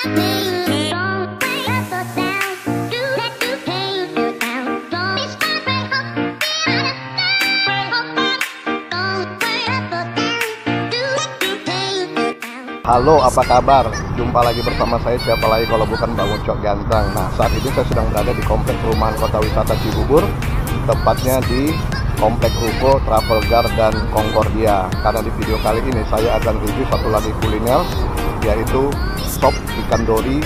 Halo, apa kabar? Jumpa lagi bersama saya, siapa lagi kalau bukan Bang Ucok Ganteng. Nah, saat ini saya sedang berada di Komplek Perumahan Kota Wisata Cibubur, tepatnya di Komplek Ruko, Travelgar, dan Concordia. Karena di video kali ini saya akan review satu lagi kuliner, yaitu sop ikan dori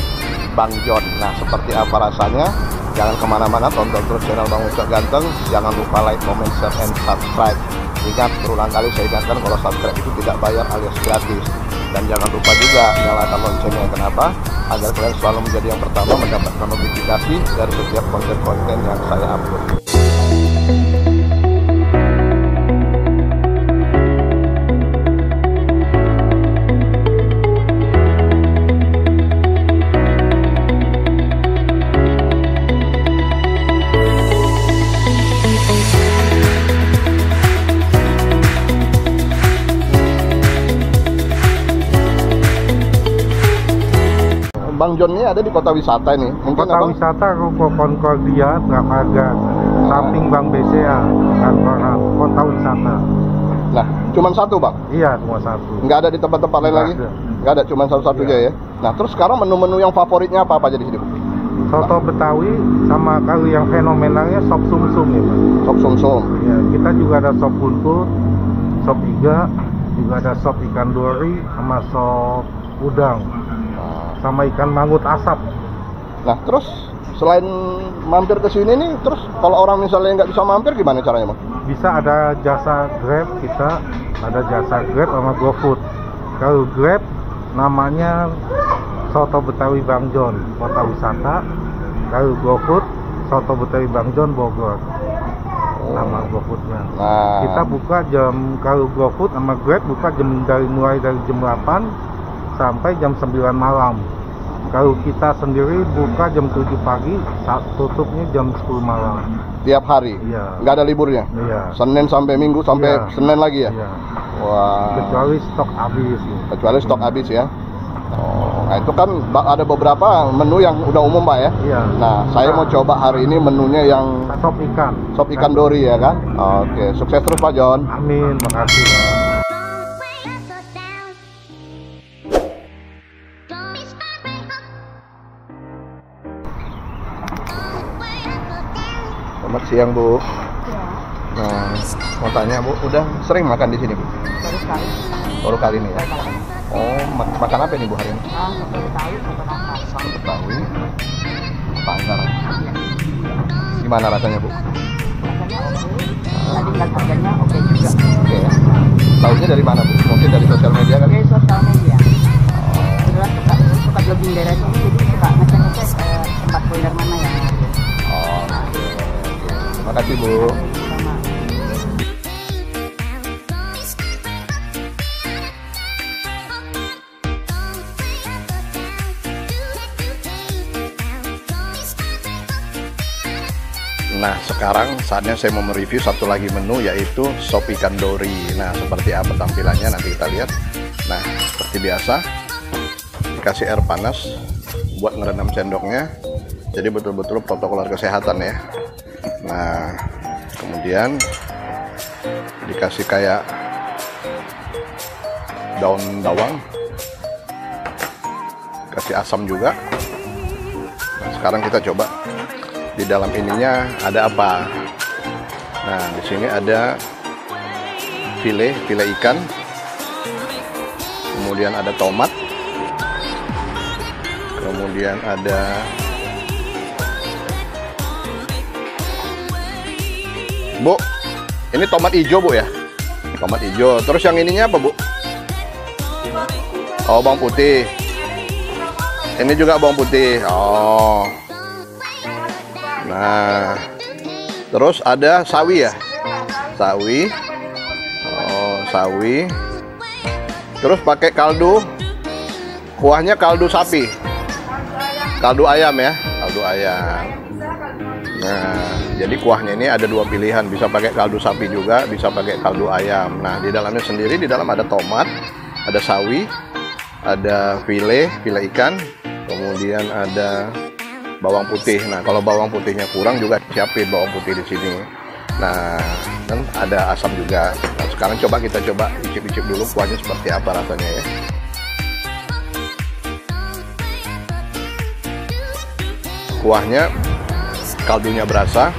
Bang John. Nah, seperti apa rasanya? Jangan kemana-mana, tonton terus channel Bang Ucok Ganteng. Jangan lupa like, comment, share, and subscribe. Ingat, berulang kali saya ingatkan kalau subscribe itu tidak bayar alias gratis. Dan jangan lupa juga nyalakan loncengnya. Kenapa? Agar kalian selalu menjadi yang pertama mendapatkan notifikasi dari setiap konten-konten yang saya upload. Bang John ini ada di kota wisata ini. Mungkin kota wisata Ruko Concordia, Travelgar, samping Bank BCA, kantoran kota wisata. Nah, cuma satu Bang? Iya, cuma satu. Nggak ada di tempat-tempat lain lagi? Nggak ada, cuma satu-satu aja ya. Nah, terus sekarang menu-menu yang favoritnya apa aja di sini? Soto Betawi sama kalau yang fenomenalnya sop sumsum ya, Pak. Sop sumsum. Ya, kita juga ada sop buntut, sop iga, juga ada sop ikan dori sama sop udang. Sama ikan mangut asap. Nah, terus selain mampir ke sini nih, terus kalau orang misalnya nggak bisa mampir gimana caranya, Bang? Bisa ada jasa Grab, kita ada jasa Grab sama GoFood. Kalau Grab namanya Soto Betawi Bang John, kota wisata. Kalau GoFood Soto Betawi Bang John, Bogor. Nama GoFoodnya. Nah, kita buka jam, kalau GoFood sama Grab buka mulai dari jam 8 sampai jam 9 malam. Kalau kita sendiri buka jam 7 pagi, tutupnya jam 10 malam. Tiap hari? Iya. Nggak ada liburnya? Iya. Senin sampai Minggu sampai iya. Senin lagi ya? Iya. Wah. Kecuali stok habis. Kecuali stok habis ya? Oh, nah itu kan ada beberapa menu yang udah umum Pak ya? Iya. Nah, saya mau coba hari ini menunya yang sop ikan. Sop ikan dori ya kan? Oke, sukses terus Pak John. Amin, makasih Pak. Selamat siang Bu. Ya. Nah, mau tanya Bu, udah sering makan di sini Bu? Baru sekali. Baru kali ini ya? Oh, makan apa nih Bu hari ini? Soto Betawi, soto tangkar. Soto Betawi, tangkar. Gimana rasanya Bu? Rasanya oke. Tadi lihat harganya oke juga. Oke ya. Tahunya dari mana Bu? Mungkin dari sosial media kali? Dari sosial media. Kebetulan suka jogging daerah sini, jadi suka ngecek tempat kuliner mana yang ada. Oh, oke. Terima kasih Bu. Sama. Nah, sekarang saatnya saya mau mereview satu lagi menu, yaitu sop ikan dori. Nah, seperti apa tampilannya nanti kita lihat. Nah, seperti biasa dikasih air panas buat ngerendam sendoknya. Jadi betul-betul protokol kesehatan ya. Nah, kemudian dikasih kayak daun bawang, kasih asam juga. Nah, sekarang kita coba di dalam ininya ada apa. Nah, di sini ada file ikan, kemudian ada tomat, kemudian ada Bu, ini tomat hijau Bu ya? Tomat hijau. Terus yang ininya apa Bu? Oh, bawang putih. Ini juga bawang putih. Oh. Nah, terus ada sawi ya? Sawi. Oh, sawi. Terus pakai kaldu. Kuahnya kaldu sapi. Kaldu ayam ya? Kaldu ayam. Nah, jadi kuahnya ini ada dua pilihan, bisa pakai kaldu sapi juga, bisa pakai kaldu ayam. Nah, di dalamnya sendiri, di dalam ada tomat, ada sawi, ada file ikan, kemudian ada bawang putih. Nah, kalau bawang putihnya kurang juga siapin bawang putih di sini. Nah, kan ada asam juga. Nah, sekarang kita coba icip-icip dulu kuahnya seperti apa rasanya ya. Kuahnya, kaldunya berasa,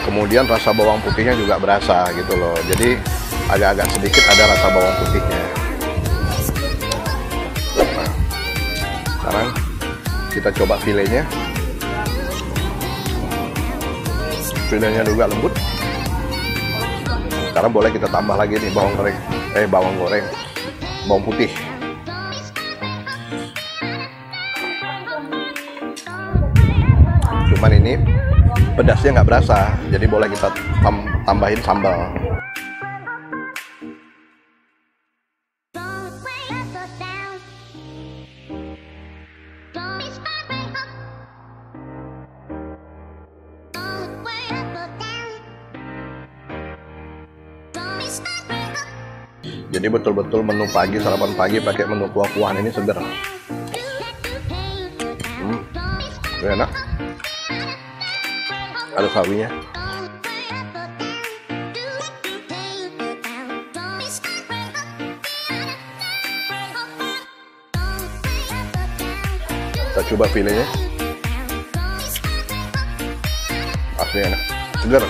kemudian rasa bawang putihnya juga berasa gitu loh. Jadi agak-agak sedikit ada rasa bawang putihnya. Nah, sekarang kita coba filenya. Filenya juga lembut. Sekarang boleh kita tambah lagi nih bawang putih. Cuman ini pedasnya nggak berasa, jadi boleh kita tambahin sambal. Jadi betul-betul menu pagi, sarapan pagi pakai menu kuah-kuahan ini seger. Enak. Ada sawinya. Kita coba filenya. Asli enak, seger.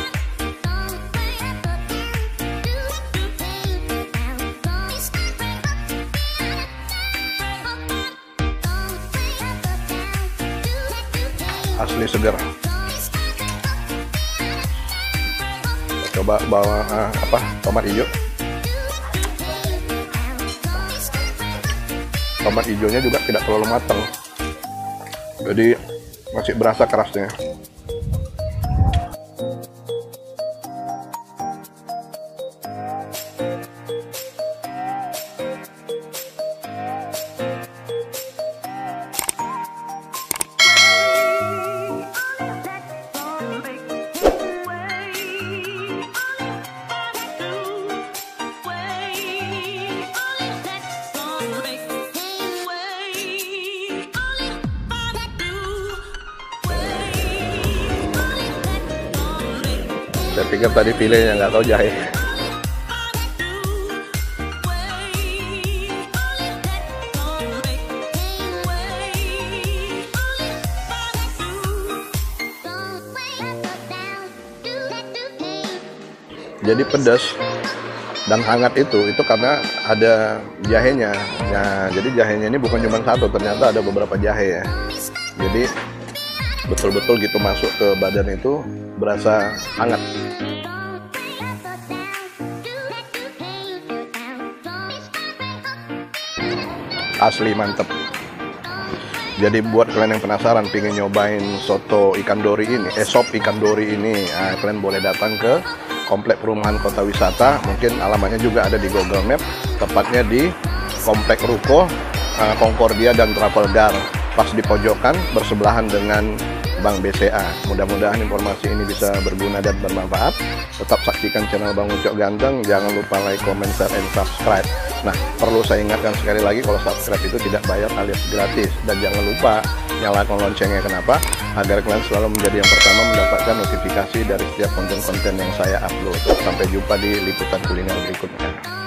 Asli segar. Coba bawa tomat hijau. Tomat hijaunya juga tidak terlalu matang, jadi masih berasa kerasnya. Saya pikir tadi filenya, nggak tahu jahe. Jadi pedas dan hangat itu karena ada jahenya. Nah, jadi jahenya ini bukan cuma satu, ternyata ada beberapa jahe ya. Jadi betul-betul gitu masuk ke badan itu berasa hangat. Asli mantep. Jadi buat kalian yang penasaran pengen nyobain soto ikan dori ini, sop ikan dori ini, nah, kalian boleh datang ke Komplek Perumahan Kota Wisata. Mungkin alamatnya juga ada di Google Map. Tepatnya di Komplek Ruko Concordia dan Trafalgar, pas di pojokan bersebelahan dengan Bank BCA. Mudah-mudahan informasi ini bisa berguna dan bermanfaat. Tetap saksikan channel Bang Ucok Ganteng. Jangan lupa like, comment, share, and subscribe. Nah, perlu saya ingatkan sekali lagi kalau subscribe itu tidak bayar alias gratis. Dan jangan lupa nyalakan loncengnya. Kenapa? Agar kalian selalu menjadi yang pertama mendapatkan notifikasi dari setiap konten-konten yang saya upload. Sampai jumpa di liputan kuliner berikutnya.